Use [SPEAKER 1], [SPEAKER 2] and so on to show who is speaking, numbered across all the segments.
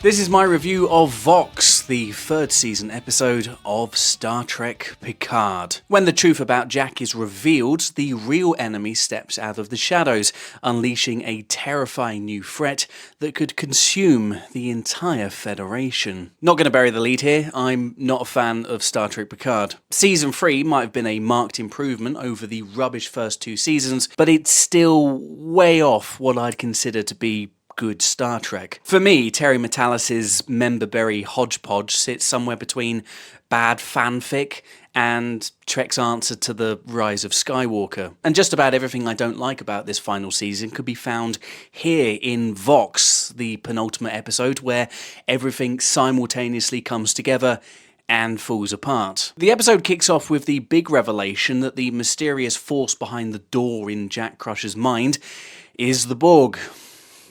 [SPEAKER 1] This is my review of Vox, the third season episode of Star Trek Picard. When the truth about Jack is revealed, the real enemy steps out of the shadows, unleashing a terrifying new threat that could consume the entire Federation. Not going to bury the lead here, I'm not a fan of Star Trek Picard. Season 3 might have been a marked improvement over the rubbish first two seasons, but it's still way off what I'd consider to be good Star Trek. For me, Terry Matalas's memberberry hodgepodge sits somewhere between bad fanfic and Trek's answer to the rise of Skywalker. And just about everything I don't like about this final season could be found here in Vox, the penultimate episode where everything simultaneously comes together and falls apart. The episode kicks off with the big revelation that the mysterious force behind the door in Jack Crusher's mind is the Borg.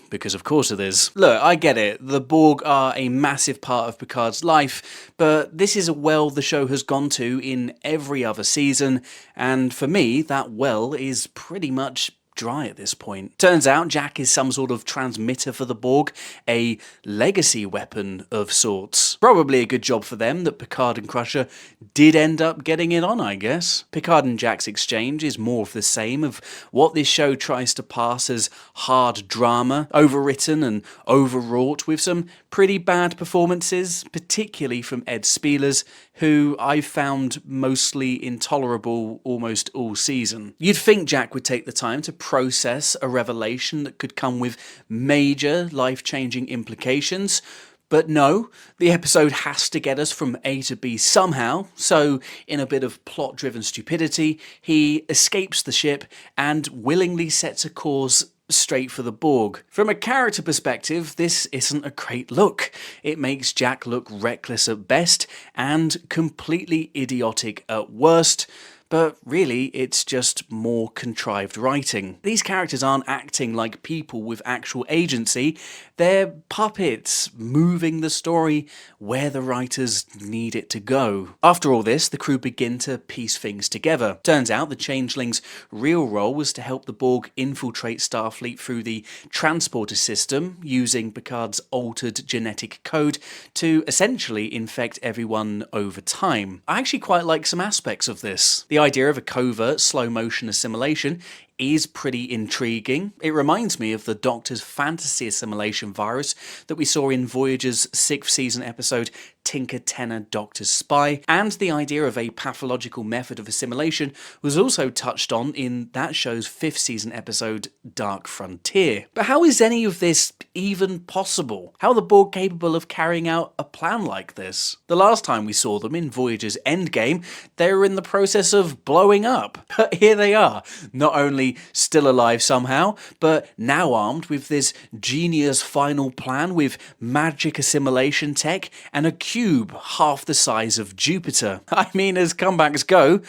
[SPEAKER 1] Because of course it is. Look, I get it, the Borg are a massive part of Picard's life, but this is a well the show has gone to in every other season, and for me, that well is pretty much dry at this point. Turns out Jack is some sort of transmitter for the Borg, a legacy weapon of sorts. Probably a good job for them that Picard and Crusher did end up getting it on, I guess. Picard and Jack's exchange is more of the same of what this show tries to pass as hard drama, overwritten and overwrought with some pretty bad performances, particularly from Ed Spielers, who I've found mostly intolerable almost all season. You'd think Jack would take the time to process a revelation that could come with major life-changing implications, but no, the episode has to get us from A to B somehow, so in a bit of plot-driven stupidity, he escapes the ship and willingly sets a course straight for the Borg. From a character perspective, this isn't a great look. It makes Jack look reckless at best and completely idiotic at worst, but really it's just more contrived writing. These characters aren't acting like people with actual agency, they're puppets moving the story where the writers need it to go. After all this, the crew begin to piece things together. Turns out the Changeling's real role was to help the Borg infiltrate Starfleet through the transporter system, using Picard's altered genetic code to essentially infect everyone over time. I actually quite like some aspects of this. The idea of a covert slow-motion assimilation is pretty intriguing. It reminds me of the Doctor's fantasy assimilation virus that we saw in Voyager's 6th season episode Tinker Tenor Doctor's Spy, and the idea of a pathological method of assimilation was also touched on in that show's 5th season episode Dark Frontier. But how is any of this even possible? How are the Borg capable of carrying out a plan like this? The last time we saw them in Voyager's Endgame, they were in the process of blowing up. But here they are, not only still alive somehow, but now armed with this genius final plan with magic assimilation tech and a cube half the size of Jupiter. I mean, as comebacks go,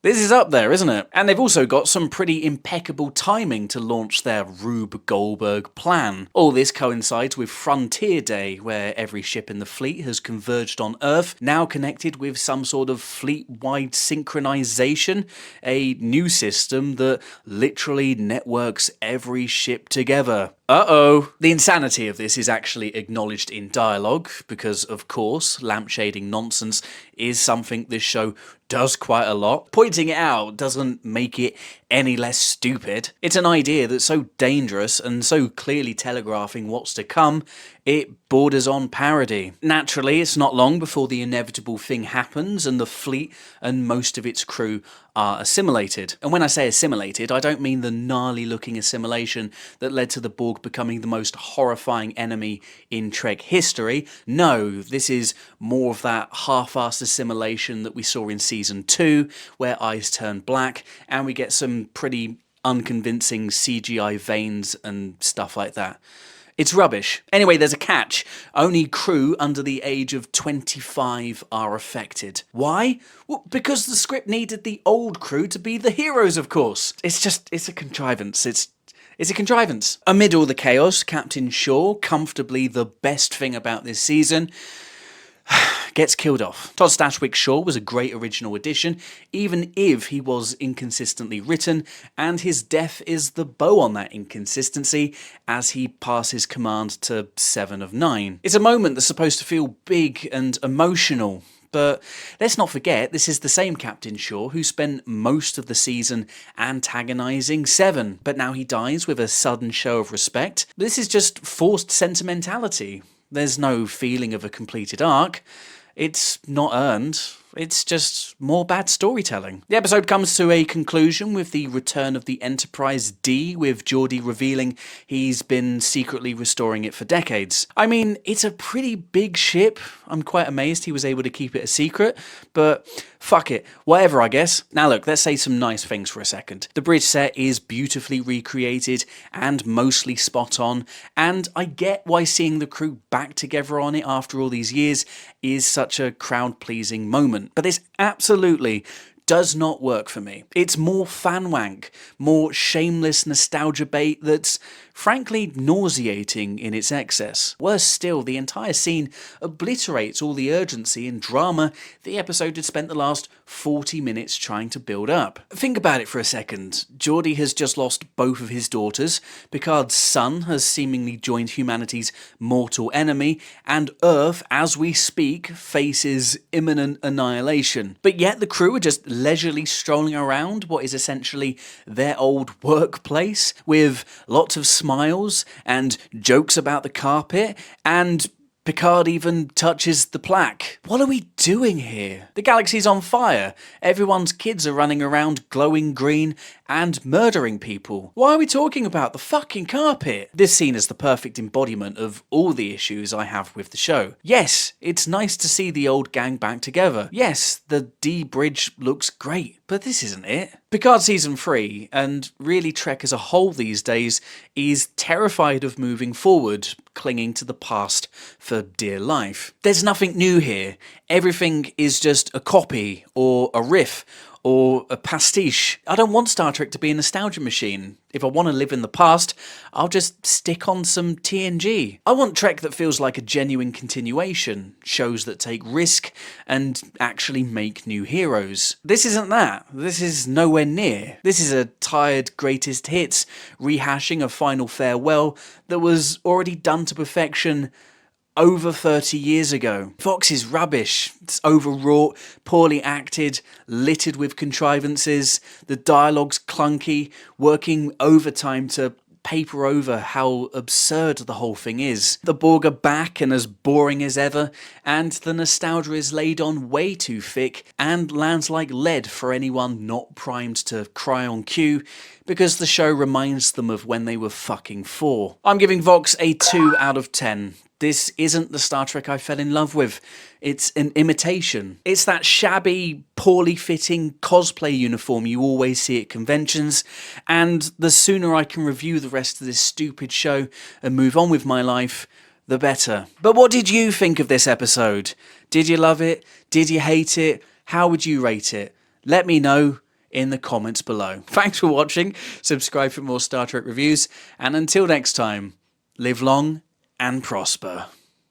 [SPEAKER 1] this is up there, isn't it? And they've also got some pretty impeccable timing to launch their Rube Goldberg plan. All this coincides with Frontier Day, where every ship in the fleet has converged on Earth, now connected with some sort of fleet-wide synchronization, a new system that literally networks every ship together. Uh-oh. The insanity of this is actually acknowledged in dialogue, because of course, lampshading nonsense is something this show does quite a lot. Pointing it out doesn't make it any less stupid. It's an idea that's so dangerous and so clearly telegraphing what's to come, it borders on parody. Naturally, it's not long before the inevitable thing happens and the fleet and most of its crew are assimilated. And when I say assimilated, I don't mean the gnarly looking assimilation that led to the Borg becoming the most horrifying enemy in Trek history. No, this is more of that half-assed assimilation that we saw in Season 2, where eyes turn black, and we get some pretty unconvincing CGI veins and stuff like that. It's rubbish. Anyway, there's a catch. Only crew under the age of 25 are affected. Why? Well, because the script needed the old crew to be the heroes, of course. It's a contrivance. It's a contrivance. Amid all the chaos, Captain Shaw, comfortably the best thing about this season, gets killed off. Todd Stashwick Shaw was a great original addition, even if he was inconsistently written, and his death is the bow on that inconsistency as he passes command to 7 of 9. It's a moment that's supposed to feel big and emotional. But let's not forget, this is the same Captain Shaw who spent most of the season antagonising 7, but now he dies with a sudden show of respect. This is just forced sentimentality. There's no feeling of a completed arc. It's not earned. It's just more bad storytelling. The episode comes to a conclusion with the return of the Enterprise D, with Geordi revealing he's been secretly restoring it for decades. I mean, it's a pretty big ship. I'm quite amazed he was able to keep it a secret, but fuck it. Whatever, I guess. Now look, let's say some nice things for a second. The bridge set is beautifully recreated and mostly spot on, and I get why seeing the crew back together on it after all these years is such a crowd-pleasing moment. But this absolutely does not work for me. It's more fan wank, more shameless nostalgia bait that's frankly nauseating in its excess. Worse still, the entire scene obliterates all the urgency and drama the episode had spent the last 40 minutes trying to build up. Think about it for a second. Geordi has just lost both of his daughters, Picard's son has seemingly joined humanity's mortal enemy, and Earth, as we speak, faces imminent annihilation. But yet the crew are just leisurely strolling around what is essentially their old workplace, with lots of smiles and jokes about the carpet, and Picard even touches the plaque. What are we doing here? The galaxy's on fire. Everyone's kids are running around glowing green and murdering people. Why are we talking about the fucking carpet? This scene is the perfect embodiment of all the issues I have with the show. Yes, it's nice to see the old gang back together. Yes, the D bridge looks great, but this isn't it. Picard Season 3, and really Trek as a whole these days, is terrified of moving forward, clinging to the past for dear life. There's nothing new here. Everything is just a copy, or a riff, or a pastiche. I don't want Star Trek to be a nostalgia machine. If I want to live in the past, I'll just stick on some TNG. I want Trek that feels like a genuine continuation, shows that take risk and actually make new heroes. This isn't that. This is nowhere near. This is a tired greatest hits, rehashing a final farewell that was already done to perfection over 30 years ago. Vox is rubbish. It's overwrought, poorly acted, littered with contrivances. The dialogue's clunky, working overtime to paper over how absurd the whole thing is. The Borg are back and as boring as ever, and the nostalgia is laid on way too thick and lands like lead for anyone not primed to cry on cue, because the show reminds them of when they were fucking 4. I'm giving Vox a 2 out of 10. This isn't the Star Trek I fell in love with. It's an imitation. It's that shabby, poorly fitting cosplay uniform you always see at conventions, and the sooner I can review the rest of this stupid show and move on with my life, the better. But what did you think of this episode? Did you love it? Did you hate it? How would you rate it? Let me know in the comments below. Thanks for watching, subscribe for more Star Trek reviews, and until next time, live long and prosper.